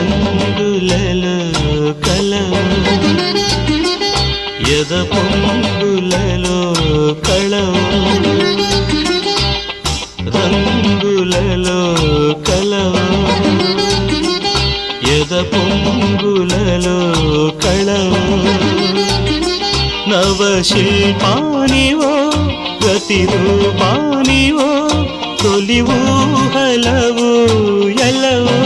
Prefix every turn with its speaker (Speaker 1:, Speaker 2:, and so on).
Speaker 1: రంగులలో కలవు ఎద పొంగులలో కళవు రంగులలో కలవు ఎద పొంగులలో కళవు నవశిల్పానివో ప్రతిరూపానివో తొలి ఊహలవు ఎలవో